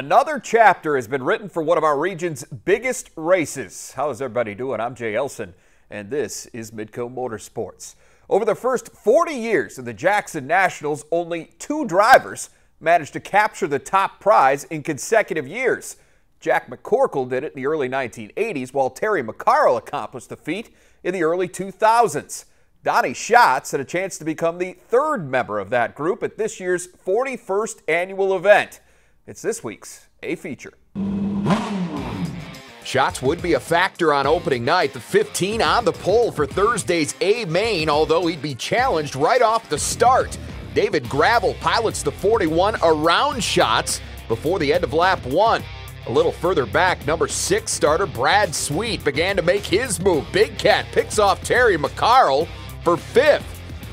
Another chapter has been written for one of our region's biggest races. How is everybody doing? I'm Jay Elsen, and this is Midco Motorsports. Over the first 40 years of the Jackson Nationals, only 2 drivers managed to capture the top prize in consecutive years. Jack McCorkle did it in the early 1980s, while Terry McCarroll accomplished the feat in the early 2000s. Donnie Schatz had a chance to become the 3rd member of that group at this year's 41st annual event. It's this week's A Feature. Schatz would be a factor on opening night, the 15 on the pole for Thursday's A main, although he'd be challenged right off the start. David Gravel pilots the 41 around Schatz before the end of lap 1. A little further back, number 6 starter Brad Sweet began to make his move. Big Cat picks off Terry McCarroll for 5th.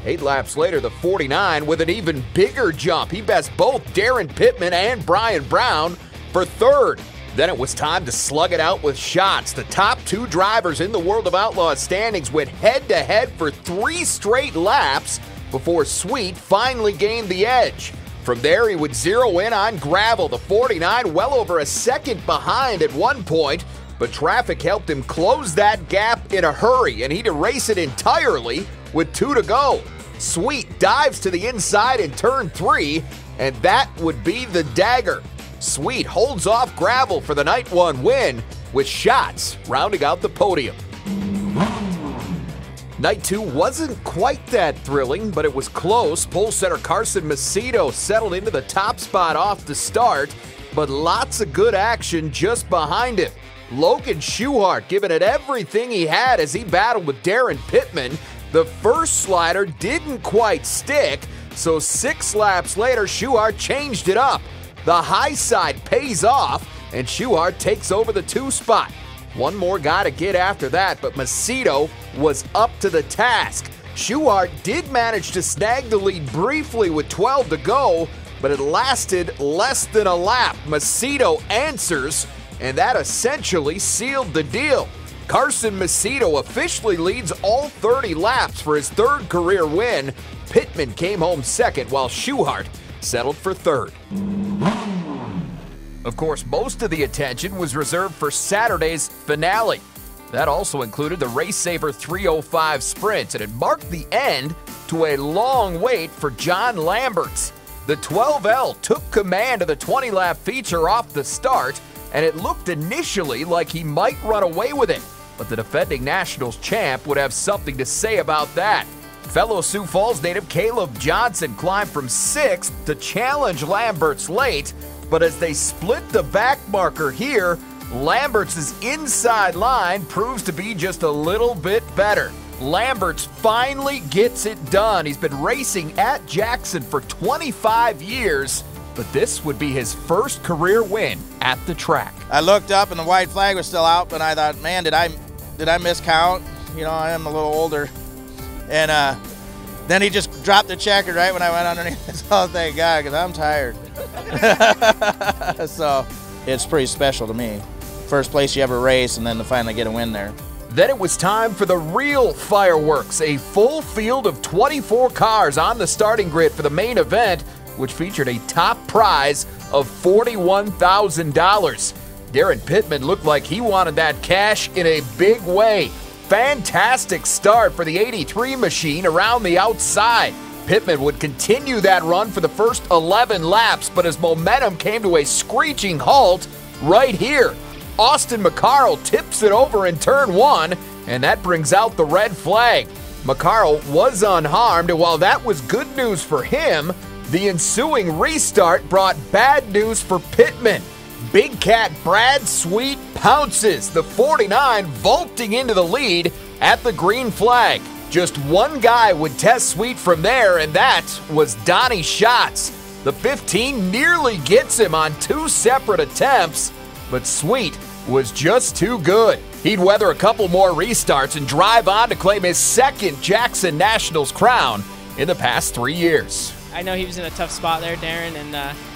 8 laps later, the 49 with an even bigger jump. He passed both Darren Pittman and Brian Brown for 3rd. Then it was time to slug it out with Schatz. The top 2 drivers in the World of Outlaws standings went head-to-head for 3 straight laps before Sweet finally gained the edge. From there, he would zero in on Gravel, the 49, well over a second behind at one point, but traffic helped him close that gap in a hurry, and he'd erase it entirely with 2 to go. Sweet dives to the inside in turn 3, and that would be the dagger. Sweet holds off Gravel for the night 1 win, with Schatz rounding out the podium. Night 2 wasn't quite that thrilling, but it was close. Pole setter Carson Macedo settled into the top spot off the start, but lots of good action just behind him. Logan Schuhart giving it everything he had as he battled with Darren Pittman. The first slider didn't quite stick, so 6 laps later, Schuhart changed it up. The high side pays off, and Schuhart takes over the 2 spot. One more guy to get after that, but Macedo was up to the task. Schuhart did manage to snag the lead briefly with 12 to go, but it lasted less than a lap. Macedo answers, and that essentially sealed the deal. Carson Macedo officially leads all 30 laps for his 3rd career win. Pittman came home 2nd, while Schuhart settled for 3rd. Of course, most of the attention was reserved for Saturday's finale. That also included the Race Saver 305 Sprint, and it marked the end to a long wait for John Lamberts. The 12L took command of the 20-lap feature off the start, and it looked initially like he might run away with it. But the defending Nationals champ would have something to say about that. Fellow Sioux Falls native Caleb Johnson climbed from 6th to challenge Lamberts late, but as they split the back marker here, Lamberts' inside line proves to be just a little bit better. Lamberts finally gets it done. He's been racing at Jackson for 25 years, but this would be his first career win at the track. I looked up and the white flag was still out, but I thought, man, did I miscount? You know, I am a little older. And then he just dropped the checker right when I went underneath. Oh, thank God, because I'm tired. So it's pretty special to me. First place you ever race, and then to finally get a win there. Then it was time for the real fireworks, a full field of 24 cars on the starting grid for the main event, which featured a top prize of $41,000. Darren Pittman looked like he wanted that cash in a big way. Fantastic start for the 83 machine around the outside. Pittman would continue that run for the first 11 laps, but his momentum came to a screeching halt right here. Austin McCarroll tips it over in turn 1, and that brings out the red flag. McCarroll was unharmed, and while that was good news for him, the ensuing restart brought bad news for Pittman. Big Cat Brad Sweet pounces, the 49 vaulting into the lead at the green flag. Just one guy would test Sweet from there, and that was Donnie Schatz. The 15 nearly gets him on 2 separate attempts, but Sweet was just too good. He'd weather a couple more restarts and drive on to claim his 2nd Jackson Nationals crown in the past 3 years. I know he was in a tough spot there, Darren, and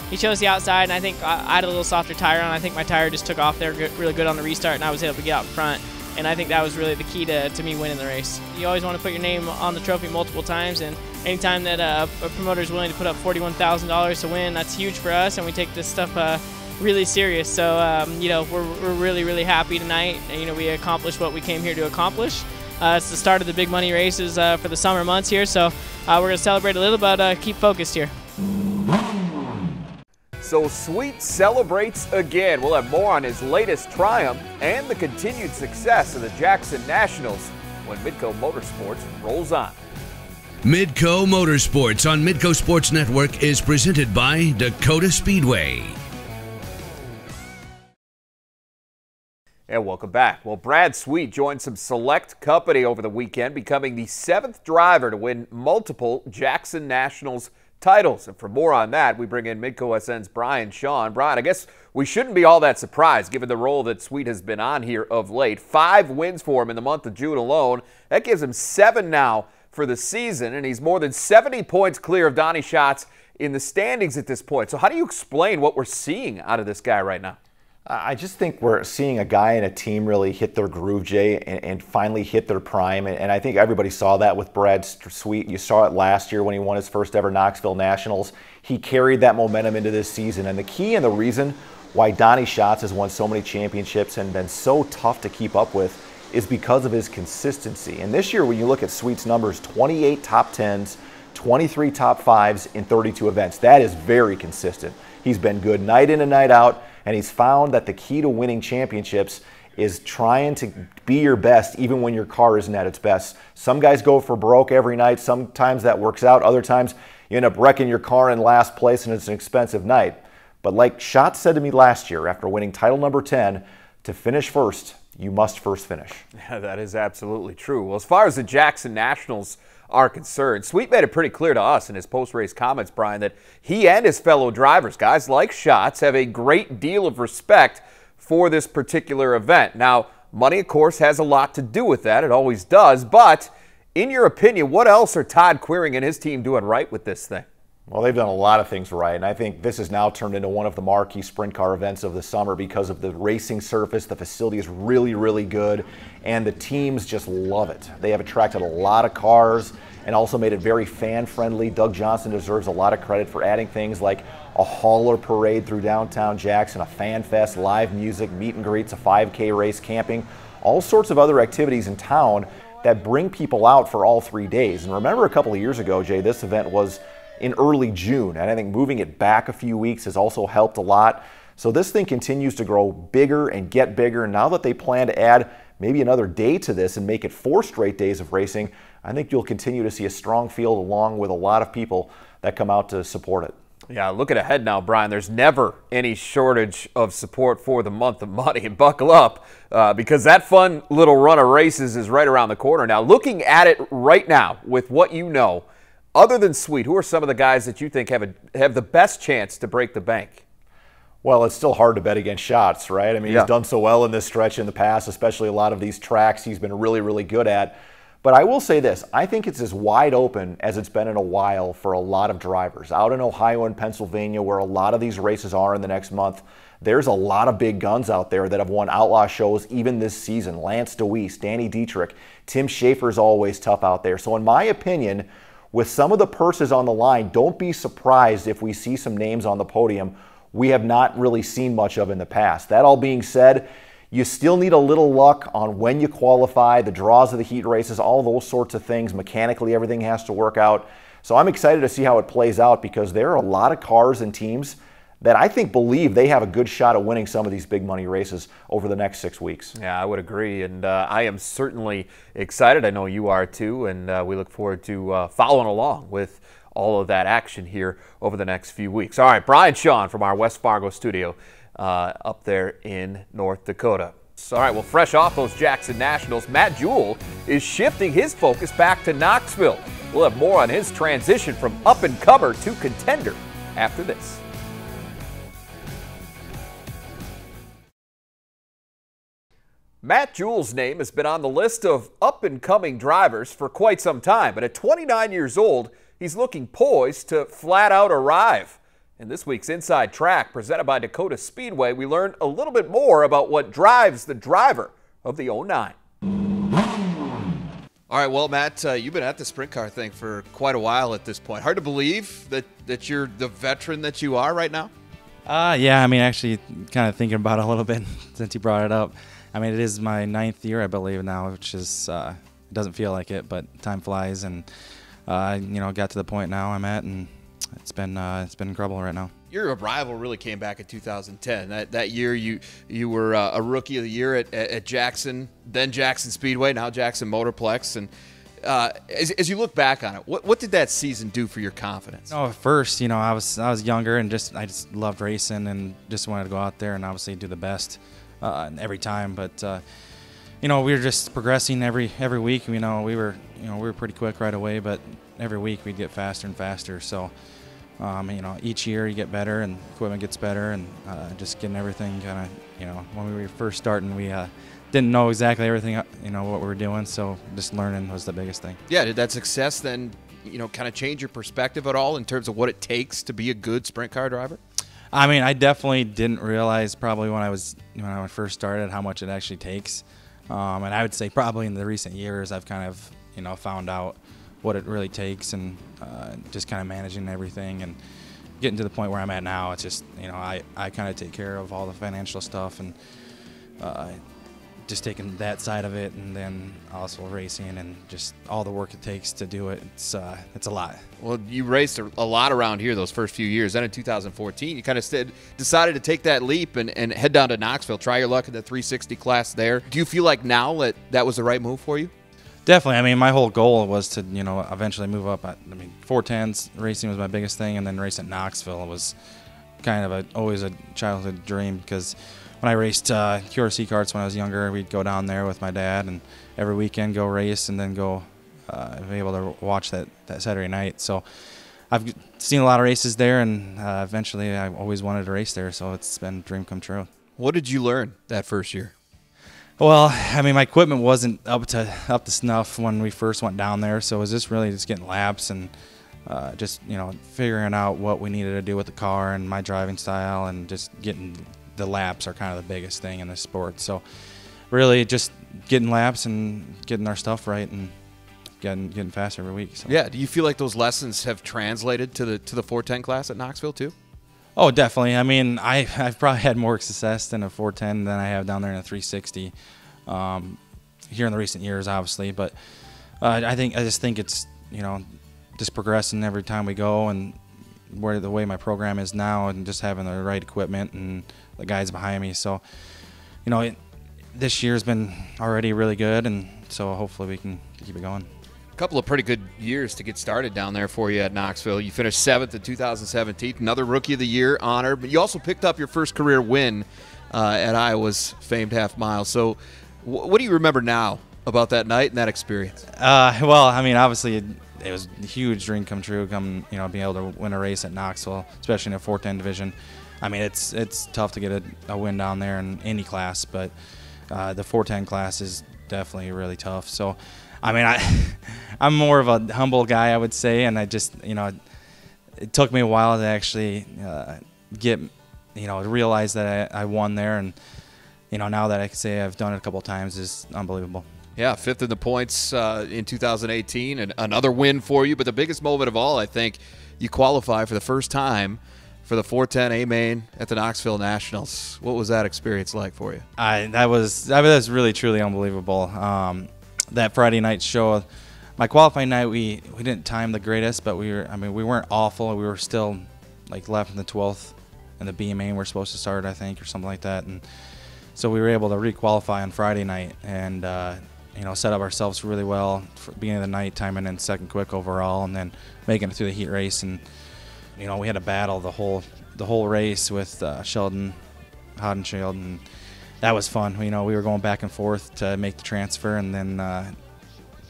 he chose the outside, and I think I had a little softer tire on. I think my tire just took off there really good on the restart, and I was able to get out front. And I think that was really the key to me winning the race. You always want to put your name on the trophy multiple times, and anytime that a promoter is willing to put up $41,000 to win, that's huge for us, and we take this stuff really serious. So, you know, we're really, really happy tonight. You know, we accomplished what we came here to accomplish. It's the start of the big money races for the summer months here, so we're going to celebrate a little, but keep focused here. So Sweet celebrates again. We'll have more on his latest triumph and the continued success of the Jackson Nationals when Midco Motorsports rolls on. Midco Motorsports on Midco Sports Network is presented by Dakota Speedway. And welcome back. Well, Brad Sweet joined some select company over the weekend, becoming the 7th driver to win multiple Jackson Nationals titles. And for more on that, we bring in Midco SN's Shawn. Brian, I guess we shouldn't be all that surprised given the role that Sweet has been on here of late. 5 wins for him in the month of June alone. That gives him 7 now for the season, and he's more than 70 points clear of Donnie Schatz in the standings at this point. So how do you explain what we're seeing out of this guy right now? I just think we're seeing a guy and a team really hit their groove, Jay, and finally hit their prime. And I think everybody saw that with Brad Sweet. You saw it last year when he won his first ever Knoxville Nationals. He carried that momentum into this season. And the key and the reason why Donnie Schatz has won so many championships and been so tough to keep up with is because of his consistency. And this year, when you look at Sweet's numbers, 28 top 10s, 23 top 5s in 32 events. That is very consistent. He's been good night in and night out. And he's found that the key to winning championships is trying to be your best even when your car isn't at its best. Some guys go for broke every night. Sometimes that works out. Other times you end up wrecking your car in last place and it's an expensive night. But like Schatz said to me last year after winning title number 10, to finish first, you must first finish. Yeah, that is absolutely true. Well, as far as the Jackson Nationals are concerned, Sweet made it pretty clear to us in his post-race comments, Brian, that he and his fellow drivers, guys like Schatz, have a great deal of respect for this particular event. Now, money, of course, has a lot to do with that. It always does. But in your opinion, what else are Todd Quiring and his team doing right with this thing? Well, they've done a lot of things right, and I think this has now turned into one of the marquee sprint car events of the summer because of the racing surface. The facility is really, really good, and the teams just love it. They have attracted a lot of cars and also made it very fan-friendly. Doug Johnson deserves a lot of credit for adding things like a hauler parade through downtown Jackson, a fan fest, live music, meet and greets, a 5K race, camping, all sorts of other activities in town that bring people out for all 3 days. And remember a couple of years ago, Jay, this event was in early June, and I think moving it back a few weeks has also helped a lot. So this thing continues to grow bigger and get bigger. And now that they plan to add maybe another day to this and make it 4 straight days of racing, I think you'll continue to see a strong field along with a lot of people that come out to support it. Yeah, looking ahead now, Brian, there's never any shortage of support for the month of money. And buckle up because that fun little run of races is right around the corner. Now, looking at it right now with what you know, other than Sweet, who are some of the guys that you think have the best chance to break the bank? Well, it's still hard to bet against Schatz, right? I mean, He's done so well in this stretch in the past, especially a lot of these tracks he's been really, really good at. But I will say this, I think it's as wide open as it's been in a while for a lot of drivers. Out in Ohio and Pennsylvania, where a lot of these races are in the next month, there's a lot of big guns out there that have won outlaw shows even this season. Lance DeWeese, Danny Dietrich, Tim Schafer's always tough out there. So in my opinion, with some of the purses on the line, don't be surprised if we see some names on the podium we have not really seen much of in the past. That all being said, you still need a little luck on when you qualify, the draws of the heat races, all those sorts of things. Mechanically, everything has to work out. So I'm excited to see how it plays out because there are a lot of cars and teams that I think believe they have a good shot at winning some of these big money races over the next 6 weeks. Yeah, I would agree, and I am certainly excited. I know you are too, and we look forward to following along with all of that action here over the next few weeks. All right, Shawn from our West Fargo studio up there in North Dakota. All right, well, fresh off those Jackson Nationals, Matt Juhl is shifting his focus back to Knoxville. We'll have more on his transition from up-and-comer to contender after this. Matt Juhl's name has been on the list of up-and-coming drivers for quite some time, but at 29 years old, he's looking poised to flat-out arrive. In this week's Inside Track, presented by Dakota Speedway, we learned a little bit more about what drives the driver of the 09. All right, well, Matt, you've been at the sprint car thing for quite a while at this point. Hard to believe that you're the veteran that you are right now? Yeah, I mean, actually kind of thinking about it a little bit since you brought it up. I mean, it is my 9th year, I believe, now, which is, it doesn't feel like it, but time flies, and, you know, got to the point now I'm at, and it's been incredible right now. Your arrival really came back in 2010. That year you were a Rookie of the Year at Jackson, then Jackson Speedway, now Jackson Motorplex. And as you look back on it, what did that season do for your confidence? Oh, at first, you know, I was younger and I just loved racing and just wanted to go out there and obviously do the best every time. But you know, we were just progressing every week. You know, we were pretty quick right away, but every week we'd get faster and faster. So. You know, each year you get better and equipment gets better, and just getting everything kind of, you know, when we were first starting, we didn't know exactly everything, you know, what we were doing, so just learning was the biggest thing. Yeah, did that success then, you know, kind of change your perspective at all in terms of what it takes to be a good sprint car driver? I mean, I definitely didn't realize probably when I first started how much it actually takes, and I would say probably in the recent years I've kind of, you know, found out what it really takes, and just kind of managing everything and getting to the point where I'm at now. It's just, you know, I kind of take care of all the financial stuff and just taking that side of it, and then also racing and just all the work it takes to do it. It's a lot. Well, you raced a lot around here those first few years. Then in 2014, you kind of decided to take that leap and head down to Knoxville, try your luck in the 360 class there. Do you feel like now that was the right move for you? Definitely. I mean, my whole goal was to, you know, eventually move up. I mean, 410s racing was my biggest thing, and then racing at Knoxville was kind of always a childhood dream, because when I raced QRC karts when I was younger, we'd go down there with my dad and every weekend go race, and then go be able to watch that Saturday night. So I've seen a lot of races there, and eventually I always wanted to race there, so it's been a dream come true. What did you learn that first year? Well, I mean, my equipment wasn't up to snuff when we first went down there, so it was just really just getting laps and just, you know, figuring out what we needed to do with the car and my driving style, and just getting the laps are kind of the biggest thing in this sport. So really just getting laps and getting our stuff right and getting faster every week. So. Yeah. Do you feel like those lessons have translated to the 410 class at Knoxville too? Oh, definitely. I mean, I've probably had more success in a 410 than I have down there in a 360 here in the recent years, obviously. But I just think it's, you know, just progressing every time we go, and the way my program is now, and just having the right equipment and the guys behind me. So, you know, this year's been already really good, and so hopefully we can keep it going. A couple of pretty good years to get started down there for you at Knoxville. You finished 7th in 2017, another Rookie of the Year honor, but you also picked up your first career win at Iowa's famed half mile. So what do you remember now about that night and that experience? Well, I mean, obviously it was a huge dream come true, being able to win a race at Knoxville, especially in a 410 division. I mean, it's tough to get a win down there in any class, but the 410 class is definitely really tough. So, I mean, I'm more of a humble guy, I would say, and I just, you know, it took me a while to actually realize that I won there, and, you know, now that I can say I've done it a couple of times is unbelievable. Yeah, 5th in the points in 2018, and another win for you. But the biggest moment of all, I think, you qualify for the first time for the 410 A-Main at the Knoxville Nationals. What was that experience like for you? That was really, truly unbelievable. That Friday night show, my qualifying night, we didn't time the greatest, but we weren't awful. We were still like left in the 12th, and the B-Main we're supposed to start, I think, or something like that. And so we were able to re-qualify on Friday night, and set up ourselves really well for beginning of the night, timing in second quick overall, and then making it through the heat race. And we had a battle the whole race with Sheldon Hodenshield, and that was fun. We were going back and forth to make the transfer, and then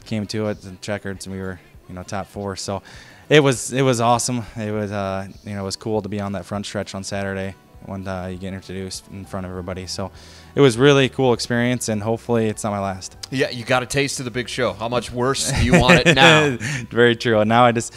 came to it, the checkers, and we were top 4. So it was awesome. It was it was cool to be on that front stretch on Saturday when you get introduced in front of everybody. So it was really cool experience, and hopefully it's not my last. Yeah, you got a taste of the big show. How much worse do you want it now? Very true. And now I just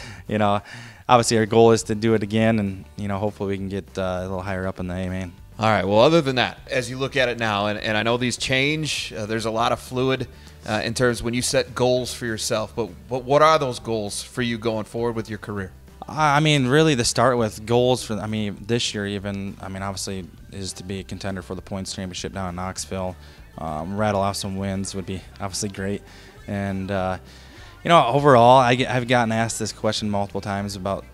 obviously our goal is to do it again, and hopefully we can get a little higher up in the A-Main. All right. Well, other than that, as you look at it now, and I know these change, there's a lot of fluid in terms when you set goals for yourself, but what are those goals for you going forward with your career? I mean, really, to start with, goals for, this year even, obviously is to be a contender for the points championship down in Knoxville. Rattle off some wins would be obviously great. And, overall, I've gotten asked this question multiple times about,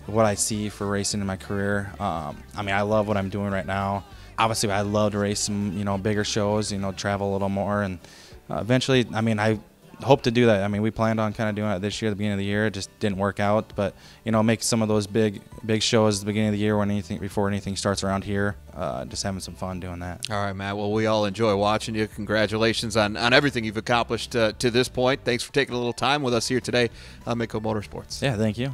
what I see for racing in my career. I love what I'm doing right now. Obviously, I'd love to race some, bigger shows, travel a little more. And eventually, I hope to do that. We planned on kind of doing it this year at the beginning of the year. It just didn't work out. But, make some of those big shows at the beginning of the year before anything starts around here. Just having some fun doing that. All right, Matt. Well, we all enjoy watching you. Congratulations on everything you've accomplished to this point. Thanks for taking a little time with us here today on Midco Motorsports. Yeah, thank you.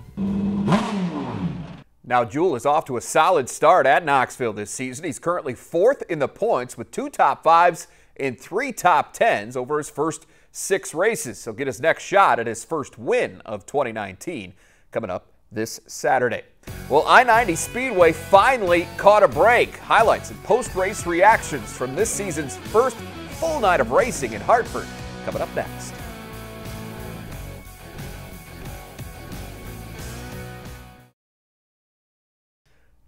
Now, Juhl is off to a solid start at Knoxville this season. He's currently 4th in the points with 2 top 5s and 3 top 10s over his first 6 races. He'll get his next shot at his first win of 2019 coming up this Saturday. Well, I-90 Speedway finally caught a break. Highlights and post-race reactions from this season's first full night of racing in Hartford coming up next.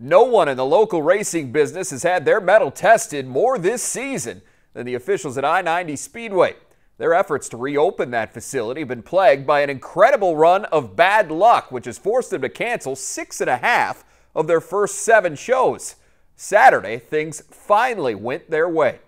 No one in the local racing business has had their mettle tested more this season than the officials at I-90 Speedway. Their efforts to reopen that facility have been plagued by an incredible run of bad luck, which has forced them to cancel 6.5 of their first 7 shows. Saturday, things finally went their way.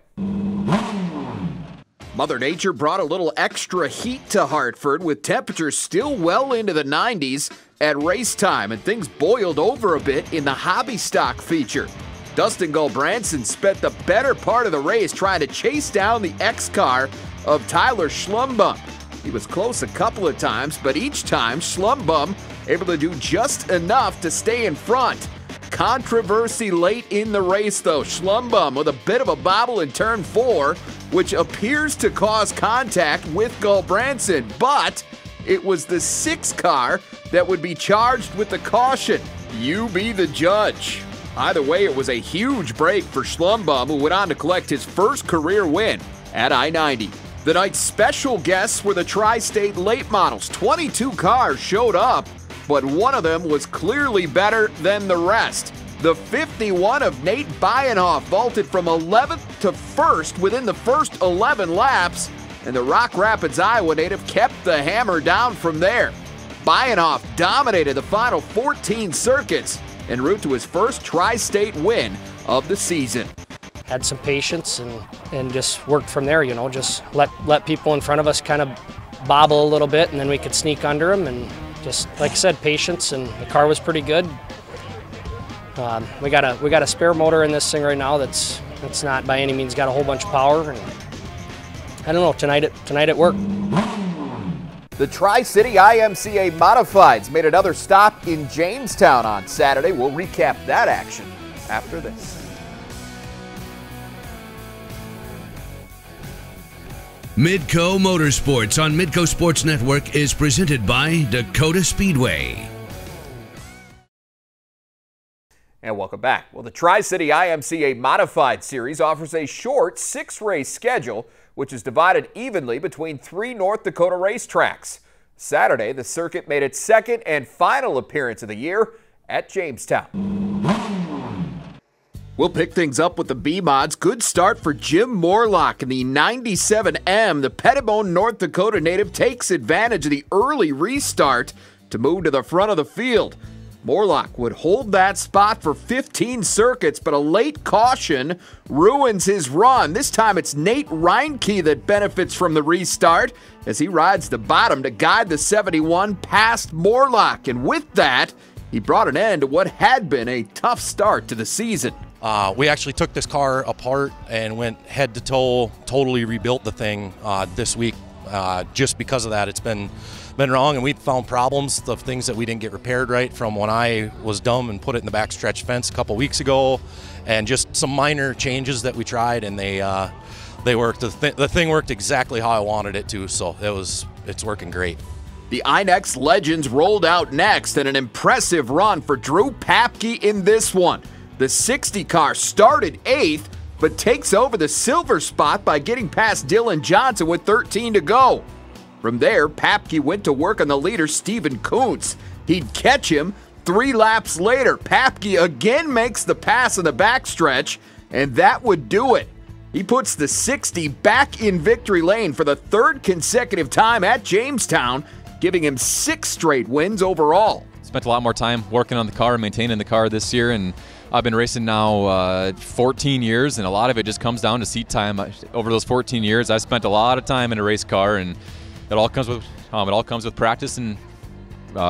Mother Nature brought a little extra heat to Hartford with temperatures still well into the 90s at race time, and things boiled over a bit in the hobby stock feature. Dustin Gulbranson spent the better part of the race trying to chase down the X-car of Tyler Schlumbum. He was close a couple of times, but each time Schlumbum able to do just enough to stay in front. Controversy late in the race, though. Schlumbum with a bit of a bobble in turn 4, which appears to cause contact with Gulbranson, but it was the 6 car that would be charged with the caution. You be the judge. Either way, it was a huge break for Schlumbum, who went on to collect his first career win at I-90. The night's special guests were the Tri-State late models. 22 cars showed up, but one of them was clearly better than the rest. The 51 of Nate Bienhoff vaulted from 11th to 1st within the first 11 laps, and the Rock Rapids, Iowa native kept the hammer down from there. Bienhoff dominated the final 14 circuits en route to his first Tri-State win of the season. Had some patience and just worked from there, just let people in front of us kind of bobble a little bit, and then we could sneak under them, and just, like I said, patience, and the car was pretty good. We got a spare motor in this thing right now that's not by any means got a whole bunch of power, and I don't know, tonight it worked. The Tri-City IMCA Modifieds made another stop in Jamestown on Saturday. We'll recap that action after this. Midco Motorsports on Midco Sports Network is presented by Dakota Speedway. And welcome back. Well, the Tri-City IMCA Modified Series offers a short 6-race schedule, which is divided evenly between 3 North Dakota racetracks. Saturday, the circuit made its second and final appearance of the year at Jamestown. We'll pick things up with the B-Mods. Good start for Jim Morlock in the 97M. The Pettibone, North Dakota native takes advantage of the early restart to move to the front of the field. Morlock would hold that spot for 15 circuits, but a late caution ruins his run. This time it's Nate Reinke that benefits from the restart as he rides the bottom to guide the 71 past Morlock. And with that, he brought an end to what had been a tough start to the season. We actually took this car apart and went head to toe, totally rebuilt the thing this week. Just because of that, it's been wrong, and we found problems of things that we didn't get repaired right from when I was dumb and put it in the backstretch fence a couple weeks ago, and just some minor changes that we tried, and they worked. The thing worked exactly how I wanted it to, so it's working great. The INEX Legends rolled out next, and an impressive run for Drew Papke in this one. The 60 car started 8th, but takes over the silver spot by getting past Dylan Johnson with 13 to go. From there, Papke went to work on the leader, Steven Kuntz. He'd catch him. 3 laps later, Papke again makes the pass in the backstretch, and that would do it. He puts the 60 back in victory lane for the 3rd consecutive time at Jamestown, giving him 6 straight wins overall. Spent a lot more time working on the car, maintaining the car this year, and I've been racing now 14 years, and a lot of it just comes down to seat time. Over those 14 years, I've spent a lot of time in a race car, and it all comes with practice and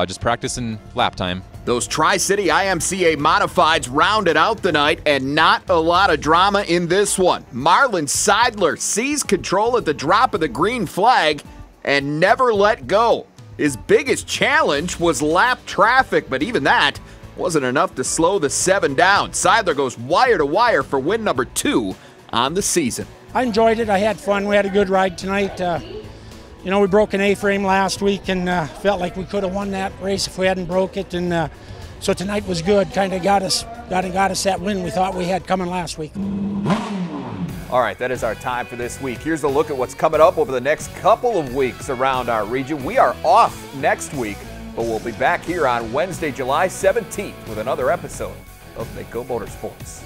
just practice and lap time. Those Tri-City IMCA modifieds rounded out the night, and not a lot of drama in this one. Marlon Seidler seized control at the drop of the green flag and never let go. His biggest challenge was lap traffic, but even that wasn't enough to slow the 7 down. Seidler goes wire to wire for win number 2 on the season. I enjoyed it. I had fun. We had a good ride tonight. You know, we broke an A-frame last week and felt like we could have won that race if we hadn't broke it. And so tonight was good. Kind of got us that win we thought we had coming last week. All right, that is our time for this week. Here's a look at what's coming up over the next couple of weeks around our region. We are off next week, but we'll be back here on Wednesday, July 17th with another episode of Midco Motorsports.